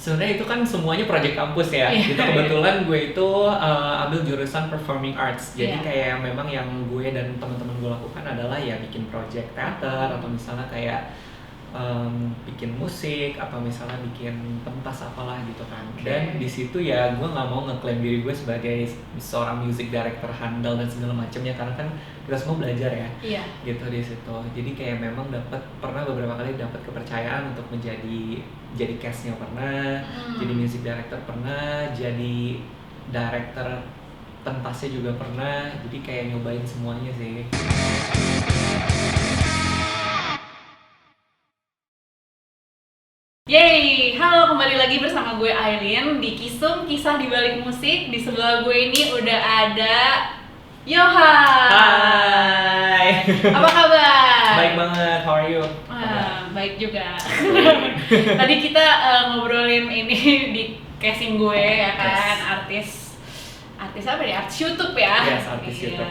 Sebenarnya itu kan semuanya project kampus ya. Iya. Gitu kebetulan gue itu ambil jurusan performing arts. Jadi Iya. kayak memang yang gue dan teman-teman gue lakukan adalah ya bikin project teater atau misalnya kayak bikin musik atau misalnya bikin pentas apalah gitu kan. Dan di situ ya gue nggak mau ngeklaim diri gue sebagai seorang music director handal dan segala macamnya, karena kan kita semua belajar ya. Iya. Gitu di situ. Jadi kayak memang pernah beberapa kali dapat kepercayaan untuk jadi cast-nya pernah, jadi music director pernah, jadi director pentasnya juga pernah. Jadi kayak nyobain semuanya sih. Yeay, halo, kembali lagi bersama gue Aileen di Kisum Kisah di Balik Musik. Di sebelah gue ini udah ada Yohan. Hai. Apa kabar? Baik banget, how are you? Baik juga. Tadi kita ngobrolin ini di casing gue ya kan, artis apa nih? Artis YouTube ya? Yes, artis YouTube.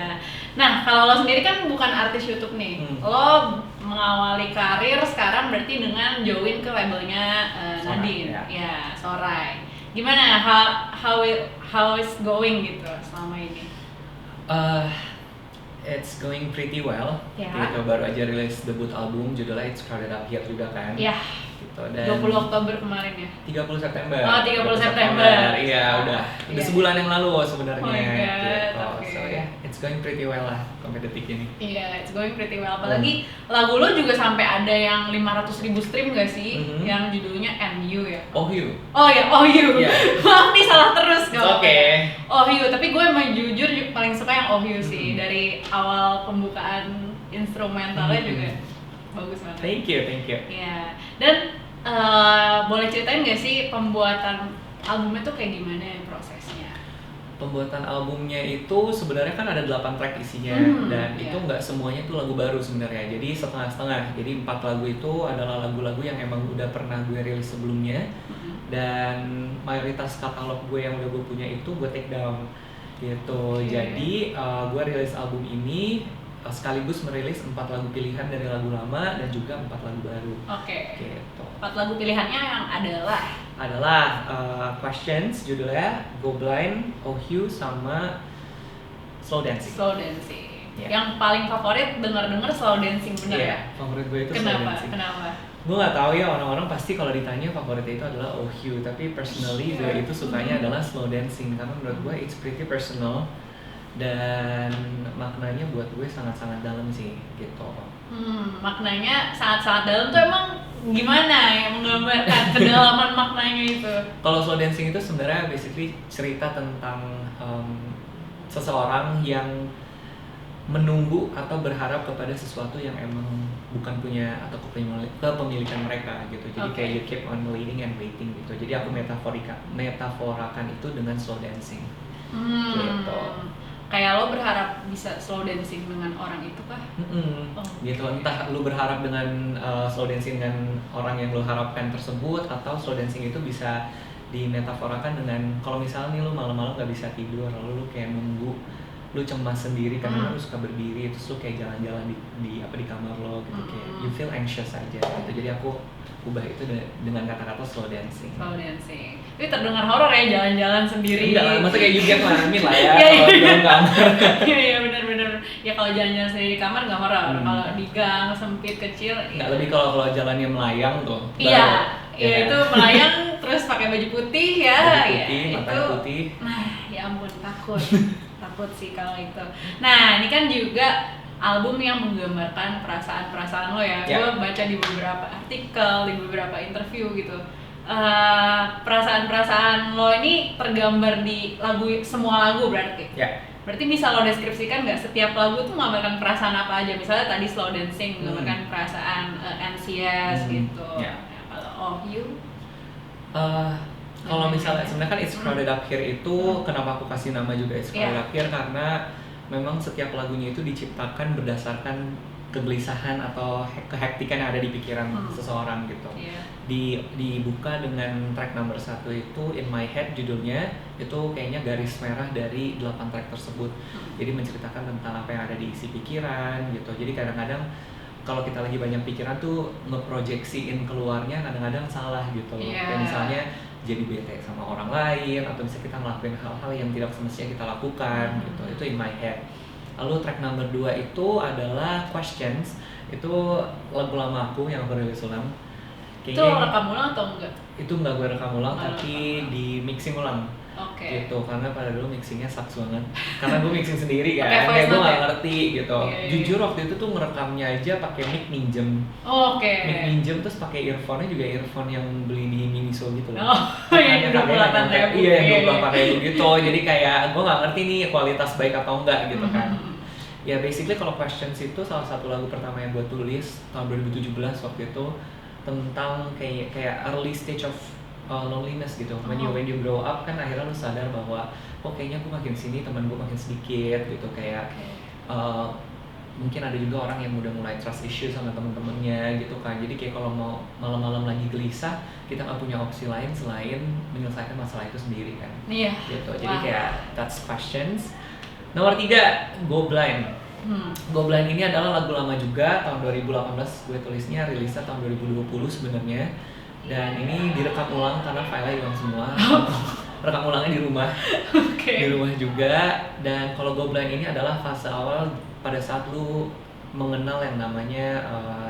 Nah, kalau lo sendiri kan bukan artis YouTube nih. Lo mengawali karir sekarang berarti dengan join ke labelnya Nadine, ya, Sorai. Gimana? How is going gitu selama ini? It's going pretty well. Ya. Kita baru aja rilis debut album, judulnya It's Crowded Up Here juga kan. Ya. Gitu. Dan 20 Oktober kemarin ya? 30 September. Oh, 30 September. Iya, udah sebulan yang lalu sebenarnya. Oh my God, gitu. okay. So yeah, it's going pretty well lah sampai detik ini. Iya, it's going pretty well. Apalagi lagu lo juga sampai ada yang 500.000 stream gak sih? Yang judulnya And You ya? Oh You. Oh ya, Oh You. Yeah. Maaf nih, salah terus gak? Oke. Oh You, tapi gue emang jujur paling suka yang Oh You sih. Dari awal pembukaan instrumentalnya juga bagus banget. Thank you. Iya. Dan boleh ceritain gak sih pembuatan albumnya tuh kayak gimana ya prosesnya? Pembuatan albumnya itu sebenarnya kan ada 8 track isinya, dan itu nggak semuanya tuh lagu baru sebenarnya, jadi setengah-setengah. Jadi 4 lagu itu adalah lagu-lagu yang emang udah pernah gue rilis sebelumnya, dan mayoritas katalog gue yang udah gue punya itu gue take down gitu. Jadi gue rilis album ini sekaligus merilis 4 lagu pilihan dari lagu lama dan juga 4 lagu baru. Oke. Gitu. 4 lagu pilihannya yang adalah Questions judulnya, Go Blind, Oh You, sama Slow Dancing. Yeah. Yang paling favorit dengar Slow Dancing, bener ya? Favorit gue itu Slow Dancing. Kenapa? Gue nggak tahu ya, orang-orang pasti kalau ditanya favoritnya itu adalah Oh You, tapi personally gue itu sukanya adalah Slow Dancing karena menurut gue it's pretty personal dan maknanya buat gue sangat-sangat dalam sih gitu. Maknanya sangat-sangat dalam tuh emang gimana yang menggambarkan kedalaman maknanya itu? Kalau Slow Dancing itu sebenarnya basically cerita tentang seseorang yang menunggu atau berharap kepada sesuatu yang emang bukan punya atau kepemilikan mereka gitu. Jadi kayak you keep on waiting and waiting gitu. Jadi aku metaforakan itu dengan slow dancing. Gitu. Kayak lo berharap bisa slow dancing dengan orang itu kah? Gitu. Entah lu berharap dengan slow dancing dengan orang yang lu harapkan tersebut, atau slow dancing itu bisa dimetaforakan dengan kalau misalnya nih lu malam-malam gak bisa tidur, lalu lu kayak nunggu, lu cemas sendiri karena lu suka berdiri, terus lu kayak jalan-jalan di kamar lo gitu, kayak you feel anxious aja gitu. Jadi aku ubah itu dengan kata-kata slow dancing. Tapi terdengar horor ya, jalan-jalan sendiri. Enggak lah, maksudnya kayak you get mamin lah ya kalau di dalam kamar. Iya benar-benar. Ya kalau jalan-jalan sendiri di kamar nggak horor. Kalau di gang sempit kecil. Nggak, lebih kalau jalannya melayang tuh. Iya, itu melayang terus pakai baju putih ya. Baju putih, matanya putih. Nah, ya ampun, takut sih kalau itu. Nah, ini kan juga album yang menggambarkan perasaan-perasaan lo ya. Gue baca di beberapa artikel, di beberapa interview gitu. Perasaan-perasaan lo ini tergambar di semua lagu berarti. Berarti bisa lo deskripsikan nggak setiap lagu tuh menggambarkan perasaan apa aja? Misalnya tadi Slow Dancing menggambarkan perasaan anxious gitu. Kalau Oh You? Kalau misalnya sebenarnya kan It's Crowded Up Here itu kenapa aku kasih nama juga It's Crowded Up Here, karena memang setiap lagunya itu diciptakan berdasarkan kegelisahan atau kehektikan yang ada di pikiran seseorang gitu. Dibuka dengan track number 1 itu In My Head judulnya, itu kayaknya garis merah dari 8 track tersebut. Jadi menceritakan tentang apa yang ada di isi pikiran gitu. Jadi kadang-kadang kalau kita lagi banyak pikiran tuh ngeprojeksiin keluarnya kadang-kadang salah gitu. Kayak misalnya jadi bete sama orang lain, atau bisa kita ngelakuin hal-hal yang tidak semestinya kita lakukan gitu. Itu in my head. Lalu track number 2 itu adalah Questions. Itu lagu lama aku yang aku rilis ulang. Itu rekam ulang atau enggak? Itu enggak gue rekam ulang, tapi di mixing ulang. Oke. Gitu, karena pada dulu mixingnya sucks banget. Karena gue mixing sendiri kan, kayak gue nggak ngerti gitu. Yeah. Jujur waktu itu tuh ngerekamnya aja pakai mic minjem. Oke. Mic minjem terus pakai earphone-nya juga earphone yang beli di Miniso gitu loh. Yang 28.000. Iya, yang 28.000 gitu. Jadi kayak gue nggak ngerti nih kualitas baik atau enggak gitu kan. Ya basically kalau Questions itu salah satu lagu pertama yang gue tulis tahun 2017 waktu itu, tentang kayak early stage of loneliness gitu. When you grow up kan akhirnya lu sadar bahwa kayaknya aku makin sini teman gue makin sedikit gitu, kayak mungkin ada juga orang yang udah mulai trust issue sama temen-temennya gitu kan. Jadi kayak kalau mau malam-malam lagi gelisah, kita nggak punya opsi lain selain menyelesaikan masalah itu sendiri kan. Iya. Gitu. Jadi kayak that's Questions. Nomor 3, Go Blind. Go Blind ini adalah lagu lama juga, tahun 2018 gue tulisnya, rilisnya tahun 2020 sebenarnya. Dan ini direkam ulang karena filenya hilang semua. Rekam ulangnya di rumah. Di rumah juga. Dan kalau Go Blind ini adalah fase awal pada saat lu mengenal yang namanya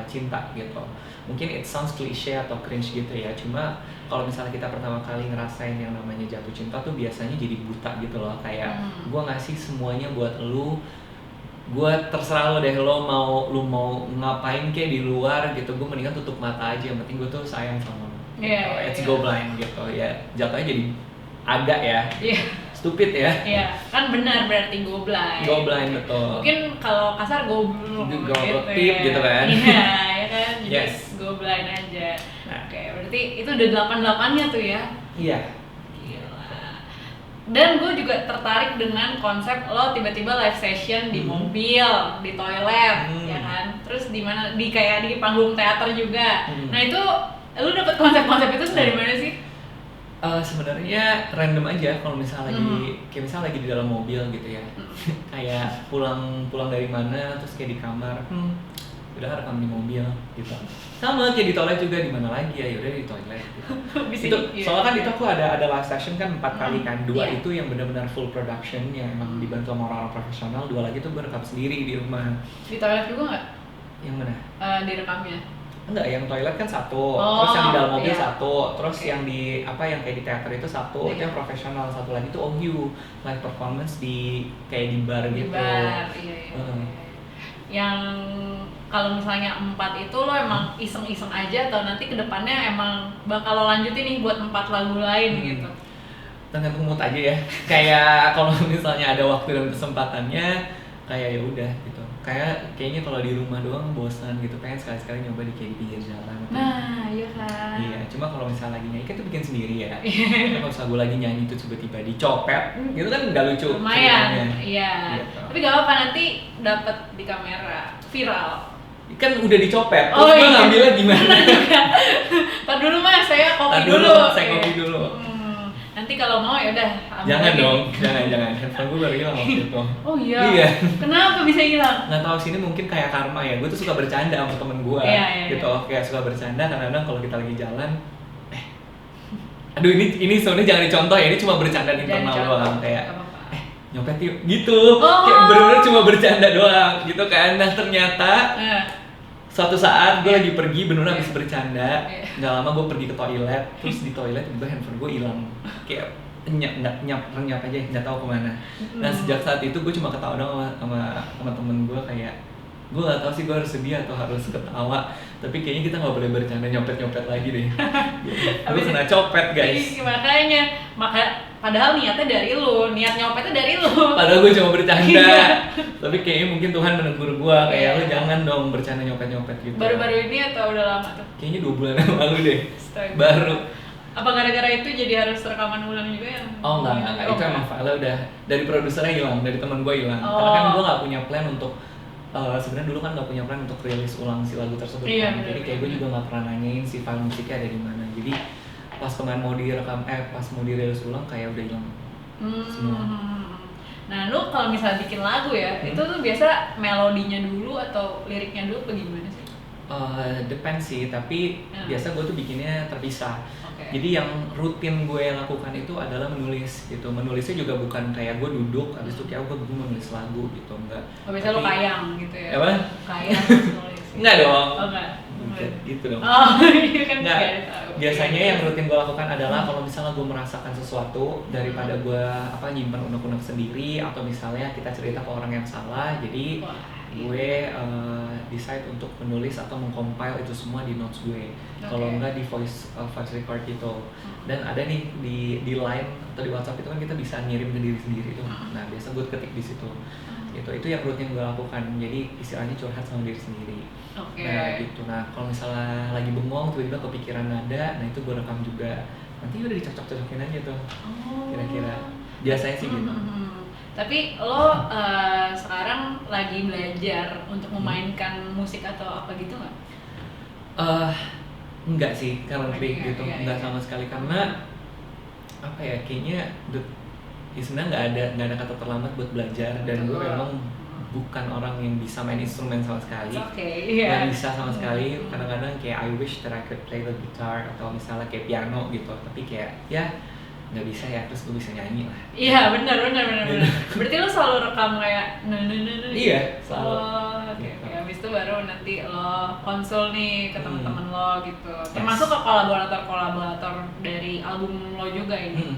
cinta gitu. Mungkin it sounds cliche atau cringe gitu ya, cuma kalau misalnya kita pertama kali ngerasain yang namanya jatuh cinta tuh biasanya jadi buta gitu loh. Kayak gue ngasih semuanya buat lu, gue terserah lo deh, lu mau ngapain kayak di luar gitu, gue mendingan tutup mata aja, yang penting gue tuh sayang sama lo. It's Go Blind gitu ya. Jatuhnya jadi agak ya stupid ya. Iya, kan benar berarti go blind. Go blind, betul. Mungkin kalau kasar goblok tip gitu kan. Iya, ya kan. Jadi go blind aja. Nah. Oke, berarti itu udah 8-8-nya tuh ya. Iya. Gila. Dan gue juga tertarik dengan konsep lo tiba-tiba live session di mobil, di toilet, ya kan. Terus di mana kayak di panggung teater juga. Nah, itu lu dapet konsep-konsep itu dari mana sih? Sebenarnya random aja. Kalau misalnya kayak misalnya lagi di dalam mobil gitu ya, kayak pulang dari mana terus kayak di kamar, udah rekam di mobil gitu. Sama kayak di toilet juga, di mana lagi ya, udah di toilet gitu. Itu soalnya kan itu aku ada live session kan 4 kali kan, 2 itu yang benar-benar full production yang emang dibantu sama orang-orang profesional, 2 lagi tuh gue rekam sendiri di rumah. Di toilet juga nggak? Yang mana? Direkamnya? Enggak, yang toilet kan satu, terus yang di dalam mobil satu, terus yang di yang kayak di teater itu satu, itu yang profesional, satu lagi tuh OU, live performance di kayak di bar gitu. Di bar, iya. Yang kalau misalnya 4 itu lo emang iseng-iseng aja atau nanti kedepannya emang bakal lo lanjutin nih buat 4 lagu lain gitu? Tergantung mood aja ya. Kayak kalau misalnya ada waktu dan kesempatannya, kayak ya udah gitu. Kayaknya kalau di rumah doang bosan gitu, pengen sekali-sekali nyoba di pinggir jalan. Nah, iya kan. Iya, cuma kalau misalnya lagi nyanyi kan tuh bikin sendiri ya. Kalau misalnya gue lagi nyanyi tuh tiba-tiba dicopet, gitu kan nggak lucu. Lumayan, iya. Gitu. Tapi gak apa-apa, nanti dapat di kamera viral. Kan udah dicopet, terus gue ngambilnya gimana? Tar dulu mas, saya kopi Saya kopi dulu. Nanti kalau mau ya udah. Jangan dong, jangan. Handphone gue baru hilang waktu itu. Oh iya. Iya. Kenapa bisa hilang? Nggak tahu, sini mungkin kayak karma ya. Gue tuh suka bercanda sama temen gue, gitu. Kayak suka bercanda kadang-kadang kalau kita lagi jalan. Aduh ini soalnya jangan dicontoh ya. Ini cuma bercanda internal doang, kayak nyopet yuk, gitu. Kayak bener-bener cuma bercanda doang, gitu kan. Nah ternyata suatu saat gue lagi pergi, bener-bener habis bercanda, nggak lama gue pergi ke toilet, terus di toilet tiba handphone gue hilang, kayak renyap aja, nggak tahu kemana. Nah sejak saat itu gue cuma ketawa doang sama temen gue, kayak gue nggak tahu sih gue harus sedih atau harus ketawa, tapi kayaknya kita nggak boleh bercanda nyopet lagi deh. Gue kena copet guys. Makanya padahal niatnya dari lu, niat nyopetnya dari lu. Padahal gue cuma bercanda. Tapi kayaknya mungkin Tuhan menegur gue, kayak lu jangan dong bercanda nyopet gitu. Baru-baru ini atau udah lama tuh? Kayaknya 2 bulan yang lalu deh. Baru. Apa gara-gara itu jadi harus rekaman ulang juga ya? Oh enggak. Itu emang file udah dari produsernya hilang, dari teman gue hilang. Karena kan gue nggak punya plan untuk sebenarnya dulu kan nggak punya plan untuk rilis ulang si lagu tersebut kan. Jadi kayak gue juga nggak pernah nanyain si file musiknya ada di mana. Jadi pas kemarin mau direkam, pas mau dirilis ulang kayak udah hilang semua. Nah lu kalau misalnya bikin lagu ya, itu tuh biasa melodinya dulu atau liriknya dulu apa gimana sih? Depends sih, tapi biasa gue tuh bikinnya terpisah. Jadi yang rutin gue lakukan itu adalah menulis gitu. Menulisnya juga bukan kayak gue duduk habis itu kayak gue menulis lagu gitu, enggak. Biasanya lo kayang gitu ya? Apa? Kayang nulis. Enggak dong. Oh enggak? Gitu dong. Oh iya kan. Nggak, biasanya yang rutin gue lakukan adalah kalau misalnya gue merasakan sesuatu daripada gue nyimpen unek-unek sendiri, atau misalnya kita cerita ke orang yang salah, jadi gue decide untuk menulis atau mengcompile itu semua di notes gue. Kalau enggak di voice record gitu. Dan ada nih di line atau di WhatsApp itu kan kita bisa ngirim ke diri sendiri tuh. Nah biasa gue ketik di situ. Itu yang rutin gue lakukan. Jadi istilahnya curhat sama diri sendiri. Nah gitu. Nah kalau misalnya lagi bengong tiba-tiba kepikiran nada, nah itu gue rekam juga. Nanti udah dicocok-cocokin aja tuh. Kira-kira. Biasanya sih gitu. Tapi lo sekarang lagi belajar untuk memainkan musik atau apa gitu nggak? Enggak sih, currently gitu. Enggak sama sekali, karena apa ya, kayaknya sebenarnya nggak ada kata terlambat buat belajar, dan gue memang bukan orang yang bisa main instrumen sama sekali. Nggak bisa sama sekali. Kadang-kadang kayak I wish that I could play the guitar atau misalnya kayak piano gitu, tapi kayak ya nggak bisa ya, terus gue bisa nyanyi lah. Iya benar. Berarti lo selalu rekam kayak Iya selalu. Habis itu baru nanti lo konsul nih ke teman-teman lo gitu. Termasuk ke kolaborator dari album lo juga ini.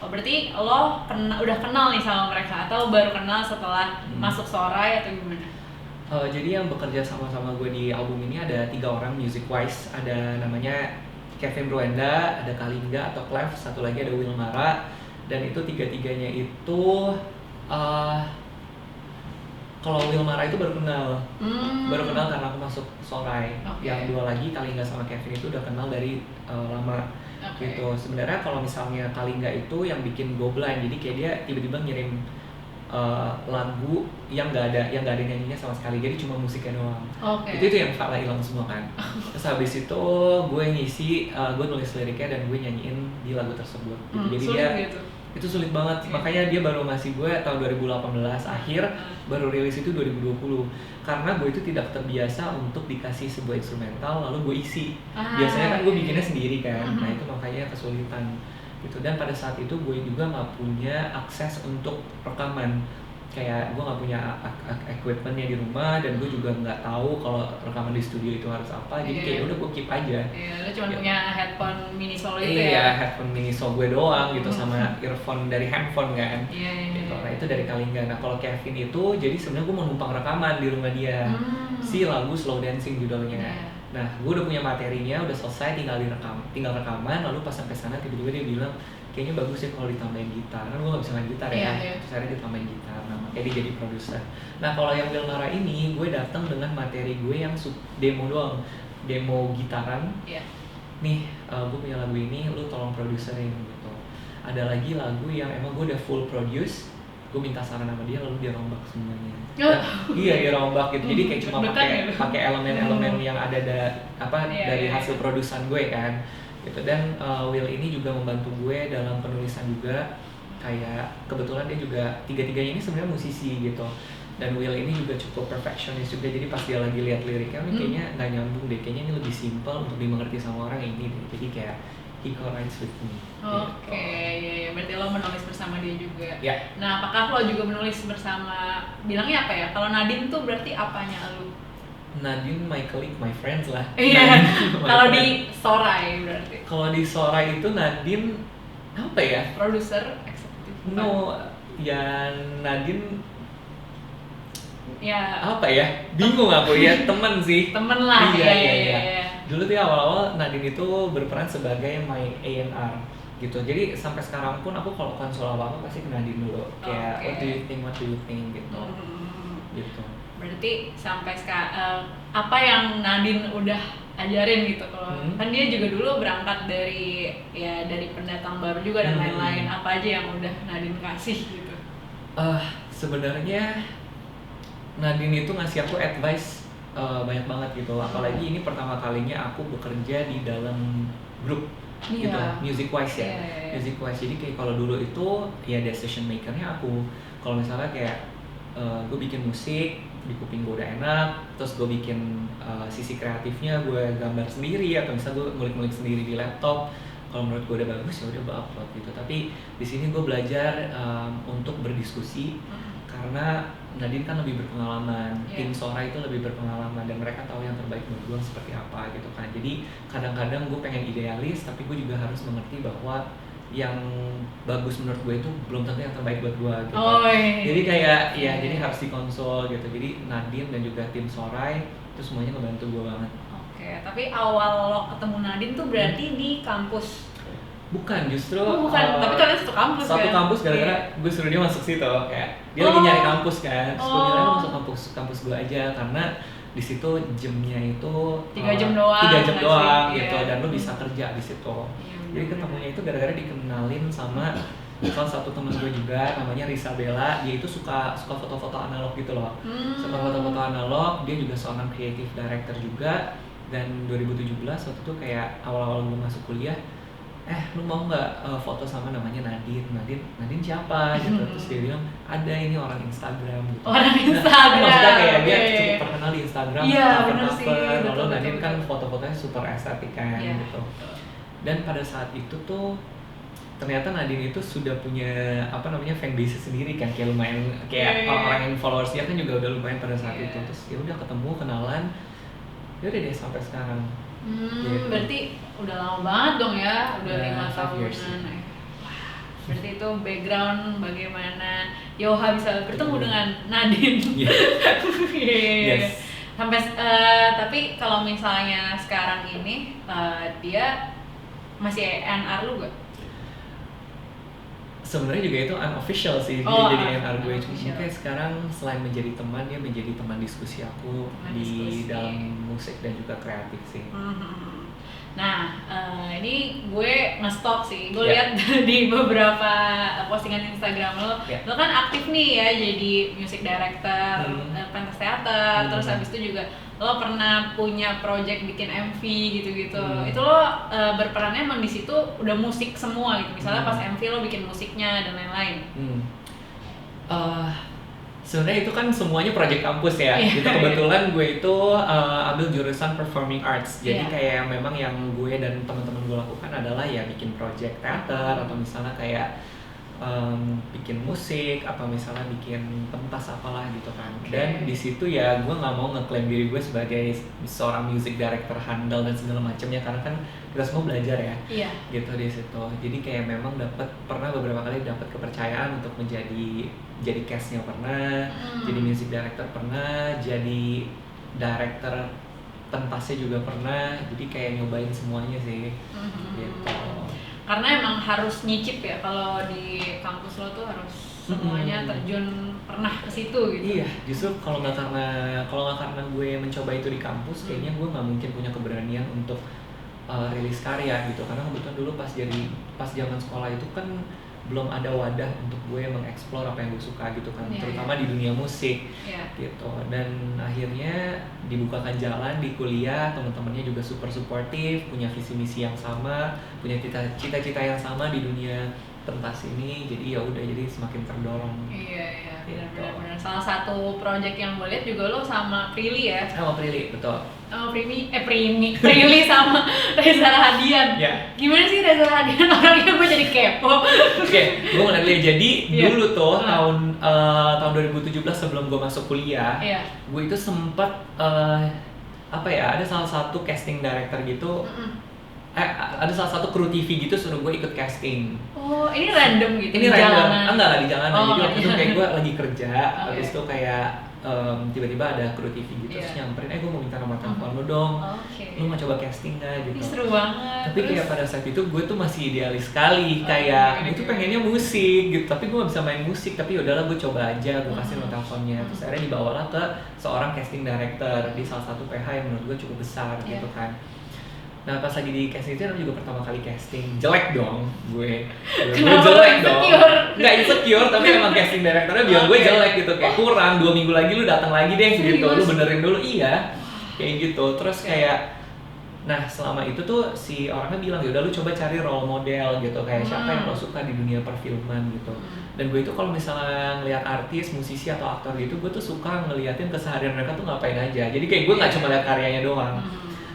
Berarti lo udah kenal nih sama mereka, atau baru kenal setelah masuk Sorai atau gimana? Jadi yang bekerja sama-sama gue di album ini ada 3 orang music wise. Ada namanya Kevin Bruenda, ada Kalingga atau Clef, satu lagi ada Wilmara. Dan itu tiga-tiganya itu kalau Wilmara itu baru kenal karena aku masuk Sorai. Yang 2 lagi Kalingga sama Kevin itu udah kenal dari lama gitu. Sebenarnya kalau misalnya Kalingga itu yang bikin Go Blind, jadi kayak dia tiba-tiba ngirim lagu yang nggak ada nyanyinya sama sekali, jadi cuma musiknya doang. Itu yang Fala hilang semua kan. Terus habis itu gue ngisi, gue nulis liriknya dan gue nyanyiin di lagu tersebut gitu. Jadi dia gitu. Itu sulit banget, makanya dia baru ngasih gue tahun 2018 akhir, baru rilis itu 2020. Karena gue itu tidak terbiasa untuk dikasih sebuah instrumental lalu gue isi. Biasanya kan gue bikinnya sendiri kan, nah itu makanya kesulitan gitu. Dan pada saat itu gue juga nggak punya akses untuk rekaman, kayak gue nggak punya equipmentnya di rumah, dan gue juga nggak tahu kalau rekaman di studio itu harus apa. Jadi kayak udah gue keep aja. Lo cuma punya headphone mini solo itu ya? Iya, headphone mini solo gue doang gitu, sama earphone dari handphone kan. Gitu. Nah itu dari Kalingga. Nah kalau Kevin itu, jadi sebenarnya gue mau numpang rekaman di rumah dia, si lagu Slow Dancing judulnya. Nah, gue udah punya materinya, udah selesai, tinggal rekaman. Lalu pas sampai sana tiba-tiba dia bilang, kayaknya bagus ya kalau ditambahin gitar. Kan gue gak bisa main gitar ya. Terus akhirnya dia tambahin gitar, makanya dia jadi produser. Nah, kalau yang Wilmara ini, gue datang dengan materi gue yang demo doang, demo gitaran. Nih, gue punya lagu ini, lu tolong produserin gitu. Ada lagi lagu yang emang gue udah full produce, gue minta saran sama dia, lalu dia rombak semuanya. Iya, dia rombak gitu. Jadi kayak cuma pakai elemen-elemen yang ada dari hasil produksian gue kan. Gitu. Dan Will ini juga membantu gue dalam penulisan juga. Kayak kebetulan dia juga tiga-tiganya ini sebenarnya musisi gitu. Dan Will ini juga cukup perfectionist juga. Jadi pas dia lagi lihat liriknya, kayaknya nggak nyambung deh. Kayaknya ini lebih simple untuk dimengerti sama orang ini deh. Jadi kayak he co-writes with me. Ya. Berarti lo menulis bersama dia juga. Ya. Nah, apakah lo juga menulis bersama? Bilangnya apa ya? Kalau Nadine tuh berarti apanya lo? Nadine, my colleague, my friends lah. Iya. Kalau di Sorai berarti? Kalau di Sorai itu Nadine apa ya? Produser, eksekutif. No, ya Nadine. Ya. Apa ya? Bingung aku ya, temen sih. Temen lah. Iya. Dulu tuh awal-awal Nadine itu berperan sebagai my A&R gitu. Jadi sampai sekarang pun aku kalau konsul apa-apa pasti ke Nadine dulu. Kayak what do you think gitu. Gitu. Berarti sampai sekarang apa yang Nadine udah ajarin gitu kalau kan dia juga dulu berangkat dari pendatang baru juga dan lain-lain. Apa aja yang udah Nadine kasih gitu? Sebenarnya Nadine itu ngasih aku advice banyak banget gitu, apalagi ini pertama kalinya aku bekerja di dalam grup gitu, music wise ya. Music wise, jadi kayak kalau dulu itu ya decision makernya aku. Kalau misalnya kayak gue bikin musik, di kuping gue udah enak, terus gue bikin sisi kreatifnya, gue gambar sendiri atau misalnya gue ngulik-ngulik sendiri di laptop. Kalau menurut gue udah bagus ya udah gue upload gitu. Tapi di sini gue belajar untuk berdiskusi karena Nadine kan lebih berpengalaman, tim Sora itu lebih berpengalaman dan mereka tahu yang terbaik buat gue seperti apa gitu kan. Jadi kadang-kadang gue pengen idealis tapi gue juga harus mengerti bahwa yang bagus menurut gue itu belum tentu yang terbaik buat gue gitu. Jadi kayak jadi harus dikonsul gitu. Jadi Nadine dan juga tim Sorai itu semuanya ngebantu gue banget. Tapi awal lo ketemu Nadine tuh berarti di kampus? Bukan, justru tapi kalian satu kampus kan? Satu kampus gara-gara gue suruh dia masuk situ, kayak dia lagi nyari kampus kan, terus gue bilang masuk kampus gue aja karena di situ jamnya itu 3 jam doang gitu dan lo bisa kerja di situ. Jadi ketemunya itu gara-gara dikenalin sama salah satu teman gue juga namanya Risa Bella. Dia itu suka foto-foto analog gitu loh, suka foto-foto analog. Dia juga seorang creative director juga. Dan 2017 waktu itu kayak awal-awal gue masuk kuliah, lu mau nggak foto sama namanya Nadine siapa gitu. Terus dia bilang ada, ini orang Instagram gitu. Orang Instagram. Maksudnya kayak dia cukup terkenal di Instagram, cover. Lalu Nadine kan foto-fotonya super estetik kan gitu. Dan pada saat itu tuh ternyata Nadine itu sudah punya fanbase sendiri kan, kayak lumayan kayak orang yang followers dia kan juga udah lumayan pada saat itu. Terus ya udah ketemu, kenalan, ya udah deh sampai sekarang. Gitu. Berarti udah lama banget dong ya, udah 5 tahunan. Berarti itu background bagaimana Yoha bisa bertemu dengan Nadine. Yes. Sampai tapi kalau misalnya sekarang ini dia masih NR lu gak? Sebenarnya juga itu unofficial sih, dia jadi NR gue. Cuma kayak sekarang selain menjadi teman, dia menjadi teman diskusi aku di dalam musik dan juga kreatif sih. Nah, ini gue nge-stalk sih, gue lihat di beberapa postingan Instagram lo kan aktif nih ya jadi music director pentas teater, terus habis itu juga lo pernah punya project bikin MV gitu-gitu. Itu lo berperannya emang di situ udah musik semua gitu, misalnya pas MV lo bikin musiknya dan lain-lain. Sebenarnya itu kan semuanya project kampus ya. Gitu kebetulan gue itu ambil jurusan performing arts. Jadi kayak memang yang gue dan teman-teman gue lakukan adalah ya bikin project teater atau misalnya kayak bikin musik atau misalnya bikin pentas apalah gitu kan. Dan di situ ya gue nggak mau ngeklaim diri gue sebagai seorang music director handal dan segala macamnya karena kan kita semua belajar ya. Gitu di situ. Jadi kayak memang pernah beberapa kali dapat kepercayaan untuk jadi cast-nya pernah, jadi music director pernah, jadi director pentasnya juga pernah. Jadi kayak nyobain semuanya sih. Gitu. Karena emang harus nyicip ya, kalau di kampus lo tuh harus semuanya terjun pernah ke situ gitu. Iya, justru kalau nggak karena gue mencoba itu di kampus, kayaknya gue nggak mungkin punya keberanian untuk rilis karya gitu. Karena kebetulan dulu pas zaman sekolah itu kan belum ada wadah untuk gue mengeksplor apa yang gue suka gitu kan, terutama di dunia musik gitu. Dan akhirnya dibukakan jalan di kuliah, teman-temannya juga super suportif, punya visi misi yang sama, punya cita-cita yang sama di dunia pentas ini. Jadi ya udah, jadi semakin terdorong. Iya, benar-benar. Salah satu project yang gue lihat juga lo sama Prilly ya? Sama Prilly, betul. Prilly sama Reza Rahadian. Gimana sih Reza Rahadian orangnya? Gue jadi kepo. Gue ngeliat dia. Jadi dulu tuh tahun 2017 sebelum gue masuk kuliah, gue itu sempat ada salah satu casting director gitu. Ada salah satu kru TV gitu suruh gue ikut casting. Oh, ini random gitu? Ini random, enggak di jalanan. Jadi waktu itu kayak gue lagi kerja, habis itu kayak tiba-tiba ada kru TV gitu, terus nyamperin, gue mau minta nomor telepon lu dong, lu mau coba casting nggak gitu. Seru banget. Tapi kayak pada saat itu gue tuh masih idealis sekali, kayak gue tuh pengennya musik gitu, tapi gue nggak bisa main musik. Tapi udahlah, gue coba aja, gue kasih nomor teleponnya, terus akhirnya dibawalah ke seorang casting director di salah satu PH yang menurut gue cukup besar gitu kan. Nah pas lagi di casting itu juga pertama kali casting, jelek dong gue jelek dong, nggak insecure tapi emang casting directornya bilang gue jelek gitu, kayak kurang, 2 minggu lagi lu datang lagi deh gitu, lu benerin dulu. Kayak gitu. Terus kayak Nah selama itu tuh si orangnya bilang ya udah lu coba cari role model gitu, kayak siapa yang lo suka di dunia perfilman gitu. Dan gue itu kalau misalnya ngeliat artis, musisi atau aktor gitu, gue tuh suka ngeliatin keseharian mereka tuh ngapain aja. Jadi kayak gue nggak cuma lihat karyanya doang.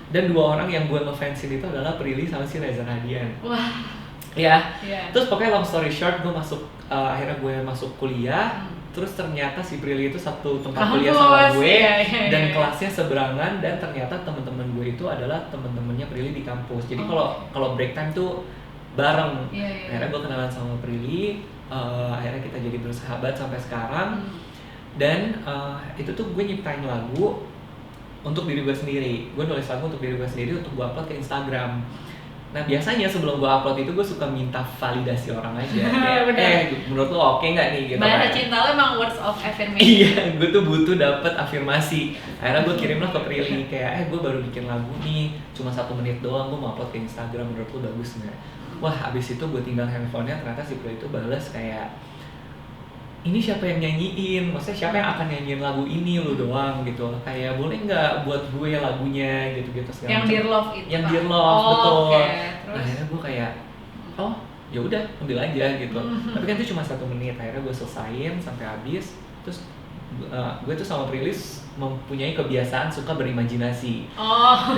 Dan 2 orang yang gue ngefansin itu adalah Prilly sama si Reza Radian. Wah. Ya. Terus pokoknya long story short, gue masuk akhirnya gue masuk kuliah. Terus ternyata si Prilly itu satu tempat kuliah sama gue, dan kelasnya seberangan, dan ternyata teman-teman gue itu adalah teman-temannya Prilly di kampus. Jadi kalau break time tuh bareng. Akhirnya gue kenalan sama Prilly, akhirnya kita jadi bersahabat sampai sekarang. Dan itu tuh gue nyiptain lagu untuk diri gue sendiri. Gue nulis lagu untuk diri gue sendiri untuk gue upload ke Instagram. Nah biasanya sebelum gue upload itu gue suka minta validasi orang aja. Kayak, menurut lo oke nggak nih? Gitu bahasa cinta lo emang words of affirmation. Iya, gue tuh butuh dapet afirmasi. Akhirnya gue kirimlah ke Prilly kayak, gue baru bikin lagu nih, cuma 1 menit doang, gue mau upload ke Instagram, menurut lo bagus nggak? Wah, abis itu gue tinggal handphonenya, ternyata si Prilly itu bales kayak, ini siapa yang nyanyiin? Maksudnya siapa yang akan nyanyiin lagu ini, lu doang gitu. Kayak boleh nggak buat gue lagunya gitu-gitu segala macam. Yang Dear Love itu. Yang Dear Love, betul. Nah, akhirnya gue kayak, oh ya udah ambil aja gitu. Tapi kan itu cuma 1 menit. Akhirnya gue selesain sampai habis. Terus gue tuh sama Prilly mempunyai kebiasaan suka berimajinasi.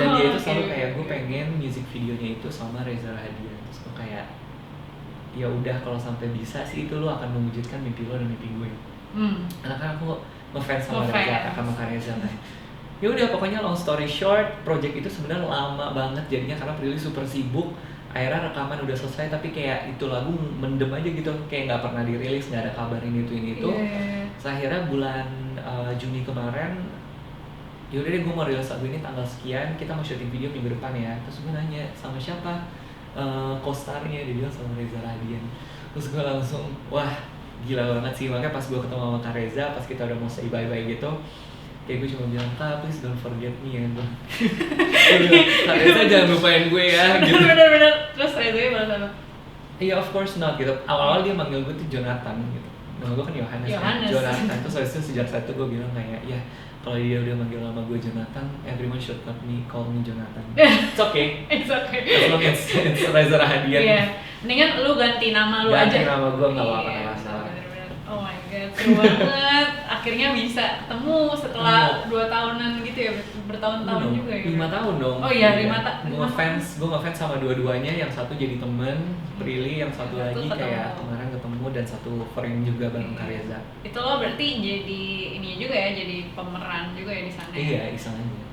Dan dia itu selalu kayak, gue pengen music videonya itu sama Reza Radian. Terus gue kayak, ya udah kalau sampai bisa sih itu lo akan mewujudkan mimpi lo dan mimpi gue. Karena kan aku ngefans sama Reza, sama Reza kan. Ya udah pokoknya long story short, project itu sebenarnya lama banget jadinya karena Prilly super sibuk. Akhirnya rekaman udah selesai tapi kayak itu lagu mendem aja gitu, kayak nggak pernah dirilis, nggak ada kabar ini itu. Terus akhirnya bulan Juni kemarin, yaudah deh gue mau rilis lagu ini tanggal sekian, kita mau syuting video minggu depan ya. Terus gue nanya sama siapa? Co-starnya, dia bilang sama Reza Radian. Terus gue langsung, wah gila banget sih. Makanya pas gue ketemu sama Kak Reza, pas kita udah mau say bye-bye gitu, kayak gue cuma bilang, Kak please don't forget me ya. Gue bilang, Kak Reza jangan lupain gue ya gitu. Bener-bener. Terus Reza balas apa? Iya of course not gitu. Awal-awal dia manggil gue tuh Jonathan gitu. Nama gue kan Yohanes kan? Jonathan. Terus habis itu sejak saat itu gue bilang kayak, ya kalau dia udah manggil nama gue Jonathan, everyone should call me Jonathan. It's okay. It's okay. As long as it's Reza Radian. Iya. Mendingan lu ganti nama lu aja. Ganti nama gue nggak apa-apa masalah. Oh my god, seru banget. Akhirnya bisa ketemu setelah 2 tahunan gitu ya, bertahun-tahun juga ya. 5 tahun dong. Oh iya, 5 tahun. Gue ngefans sama dua-duanya, yang satu jadi temen, Prilly, yang satu lagi kayak kemarin ketemu, dan satu frame juga bareng Kak Reza. Itu lo berarti jadi ini juga ya, jadi pemeran juga ya di sana. Iya, iseng aja.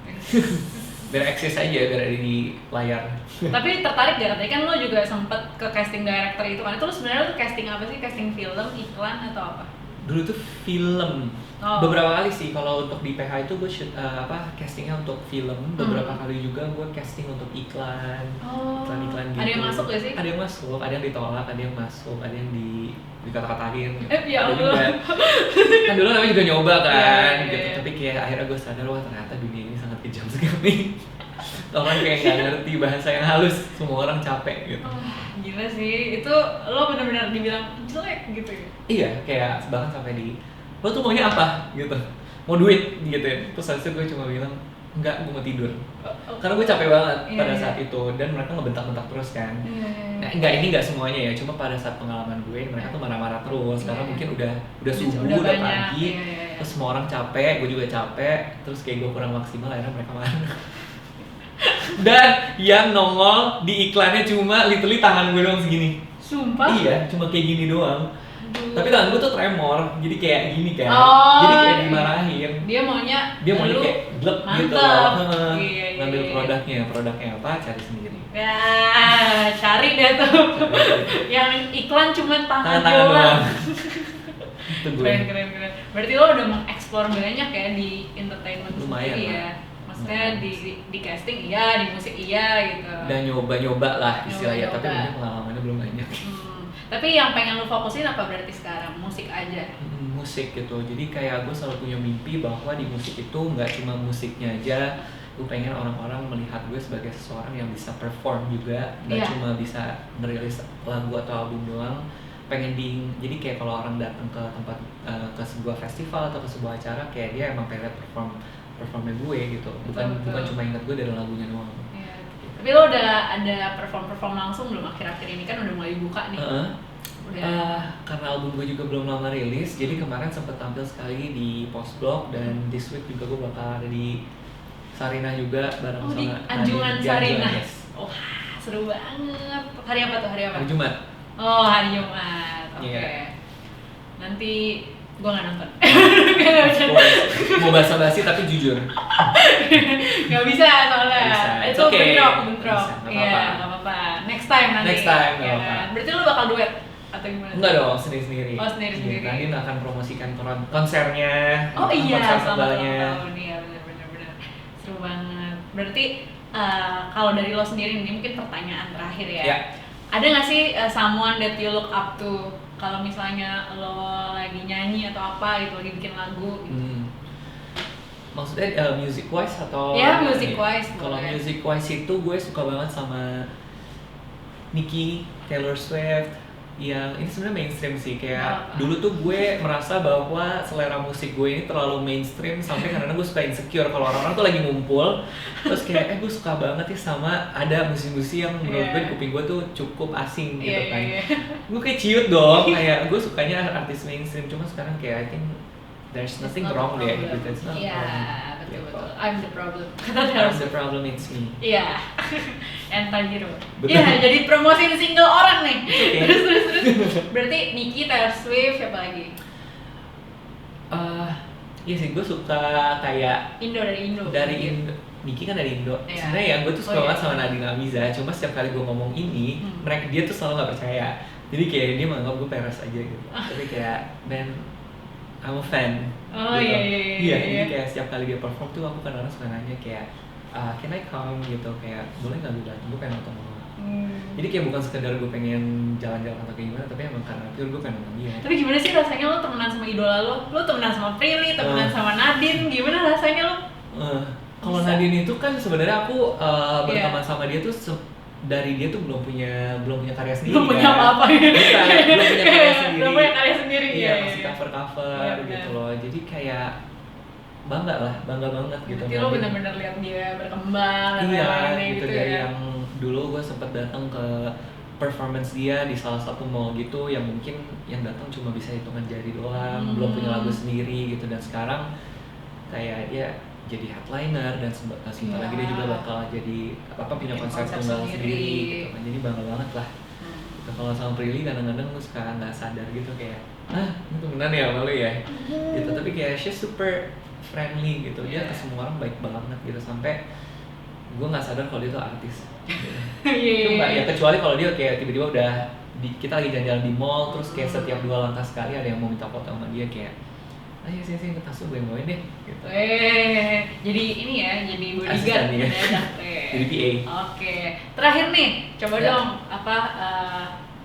Biar eksis aja, biar ada di layar. Tapi tertarik gak? Tadi kan lo juga sempet ke casting director itu kan. Itu lo sebenarnya casting apa sih? Casting film, iklan, atau apa? Dulu tuh film. Beberapa kali sih, kalau untuk di PH itu gue castingnya untuk film. Beberapa kali juga gue casting untuk iklan. Iklan-iklan gitu. Ada yang masuk gak sih? Ada yang masuk, ada yang ditolak, ada yang masuk, ada yang dikata-katain gitu. Ya Allah. Kan dulu namanya juga nyoba kan gitu. Tapi kayak akhirnya gue sadar, wah ternyata dunia ini sangat kejam sekali. Orang kayak nggak ngerti bahasa yang halus, semua orang capek gitu. Gila sih, itu lo benar-benar dibilang jelek gitu ya? Iya, kayak bahkan sampai lo tuh maunya apa gitu, mau duit gitu ya. Terus habis itu gue cuma bilang, enggak, gue mau tidur. Karena gue capek banget pada saat itu, dan mereka ngebentak-bentak terus kan. Nah, enggak semuanya ya, cuma pada saat pengalaman gue mereka tuh marah-marah terus. Karena mungkin udah subuh, udah pagi, terus semua orang capek, gue juga capek. Terus kayak gue kurang maksimal, akhirnya mereka marah. Dan yang nongol di iklannya cuma literally tangan gue doang segini. Sumpah? Iya, cuma kayak gini doang. Tapi tangan gue tuh tremor, jadi kayak gini kan. Jadi kayak dimarahin. Dia maunya kayak glek gitu loh. Ngambil produknya apa, cari sendiri. Ya, cari deh tuh. Yang iklan cuma tangan doang. Itu gue. Keren. Berarti lo udah mengeksplor banyak ya di entertainment sendiri ya. Maksudnya di casting iya, di musik iya gitu. Dan nyoba-nyoba lah istilahnya, tapi mungkin pengalamannya belum banyak. Tapi yang pengen lo fokusin apa berarti sekarang? Musik aja? Musik gitu, jadi kayak gue selalu punya mimpi bahwa di musik itu nggak cuma musiknya aja. Gue pengen orang-orang melihat gue sebagai seseorang yang bisa perform juga, nggak cuma bisa ngerilis lagu atau album doang. Jadi kayak kalau orang datang ke tempat, ke sebuah festival atau ke sebuah acara, kayak dia emang pengen performnya gue gitu, bukan cuma ingat gue dari lagunya doang. Tapi lo udah ada perform langsung belum akhir-akhir ini, kan udah mulai buka nih? Karena album gue juga belum lama rilis, jadi kemarin sempet tampil sekali di Postblog dan this week juga gue bakal ada di Sarinah juga bareng sama di Anjungan Sarinah. Yes. Wah, seru banget. Hari apa tuh? Hari Jumat. Oh, hari Jumat. Oke. Yeah. Nanti gue nggak nonton. Mau basa-basi tapi jujur. Gak bisa soalnya. Bisa. Itu bentrok. Iya, nggak apa-apa. Next time nanti. Next time, nggak ya. apa-apa. Berarti lo bakal duet atau gimana? Enggak dong, sendiri-sendiri. Oh, sendiri-sendiri. Nadine akan promosikan konsernya. Oh iya, konser selamat ulang tanggalnya. tahun. Iya, benar. Seru banget. Berarti kalau dari lo sendiri ini mungkin pertanyaan terakhir ya. Ya. Ada nggak sih someone that you look up to kalau misalnya lo lagi nyanyi atau apa gitu, lagi bikin lagu gitu? Maksudnya music wise atau? Ya, music wise. Kalau music wise itu gue suka banget sama Nicki, Taylor Swift. Yang ini sebenarnya mainstream sih, kayak dulu tuh gue merasa bahwa selera musik gue ini terlalu mainstream sampai kadang-kadang gue suka insecure kalau orang-orang tuh lagi ngumpul terus kayak gue suka banget ya sama ada musisi-musisi yang menurut gue di kuping gue tuh cukup asing gitu kan. Gue kayak ciut dong, kayak gue sukanya artis mainstream, cuma sekarang kayak I think there's nothing wrong there gitu. It's not Iya, problem. betul. I'm the problem. I'm the problem, it's me. Iya. Anti-hero. Iya, jadi promosiin single orang nih. Okay. Terus. Berarti Nicki, Taylor Swift, siapa lagi? Iya sih, gue suka kayak dari Indo. Nicki kan dari Indo. Iya. Sebenarnya ya gue tuh suka banget sama Nadine Amiza. Cuma setiap kali gue ngomong ini, dia tuh selalu nggak percaya. Jadi kayak dia menganggap gue peres aja gitu. Tapi kayak I'm a fan. Oh gitu. Iya. Jadi kayak setiap kali dia perform tuh aku kadang-kadang suka nanya kayak can I come gitu, kayak boleh nggak lu datang, gue pengen nonton lo. Jadi kayak bukan sekedar gue pengen jalan-jalan atau kayak gimana, tapi emang karena pure gue pengen nonton dia. Tapi gimana sih rasanya lo temenan sama idola lo? Lo temenan sama Prilly, temenan sama Nadine, gimana rasanya lo? Kalau Nadine itu kan sebenarnya aku berteman sama dia tuh dari dia tuh belum punya karya sendiri. Belum punya apa-apa ya? Belum punya karya sendiri. Belum punya karya sendiri. Iya, masih cover gitu loh. Jadi kayak bangga banget gitu. Jadi lo benar-benar lihat dia berkembang dan lain-lain gitu ya. dari yang dulu gue sempat datang ke performance dia di salah satu mall gitu yang mungkin yang datang cuma bisa hitungan jari doang, belum punya lagu sendiri gitu, dan sekarang kayak dia jadi headliner dan sebentar lagi dia juga bakal jadi punya konser tunggal sendiri gitu kan. Jadi bangga banget lah. Gitu. Kalau sama Prilly kadang-kadang gue suka nggak sadar gitu kayak ini temenan ya sama lu ya gitu, tapi kayak she's super friendly gitu, dia ke semua orang baik banget gitu, sampai gue nggak sadar kalau dia tuh artis gitu. Ya kecuali kalau dia kayak tiba-tiba udah kita lagi jalan-jalan di mall terus kayak setiap 2 langkah sekali ada yang mau minta foto sama dia, kayak ayo sini ke tas lu, gue bawain deh gitu. Jadi ini ya, jadi bodyguard asisten ya. Jadi PA. Oke. Terakhir nih, coba dong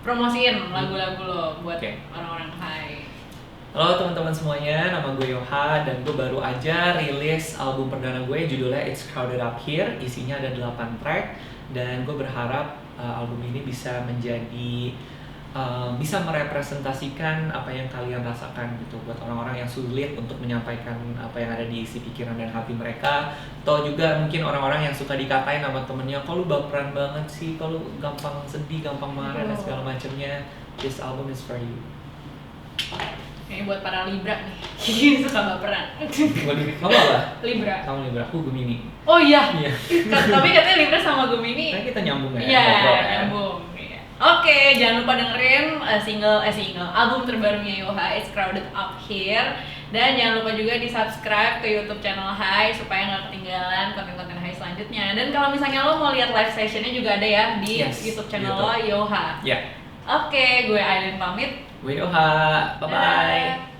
promosiin lagu-lagu lo buat orang-orang Hai. Halo teman-teman semuanya, nama gue Yoha dan gue baru aja rilis album perdana gue, judulnya It's Crowded Up Here. Isinya ada 8 track dan gue berharap album ini bisa menjadi bisa merepresentasikan apa yang kalian rasakan gitu, buat orang-orang yang sulit untuk menyampaikan apa yang ada di isi pikiran dan hati mereka, atau juga mungkin orang-orang yang suka dikatain sama temennya, kok lu baperan banget sih, kok lu gampang sedih, gampang marah dan segala macamnya. This album is for you. Ini buat para Libra nih, suka baperan. Kamu apa? Libra. Kamu Libra, aku Gemini. Oh iya. Tapi katanya Libra sama Gemini. Kan kita nyambung ya. Iya, nyambung. Oke, jangan lupa dengerin album terbarunya Yoha, It's Crowded Up Here. Dan jangan lupa juga di subscribe ke YouTube channel Hai supaya nggak ketinggalan konten-konten Hai selanjutnya. Dan kalau misalnya lo mau lihat live sessionnya juga ada ya di YouTube channel lo Yoha. Yeah. Oke, gue Aileen pamit. Gue Yoha, bye-bye.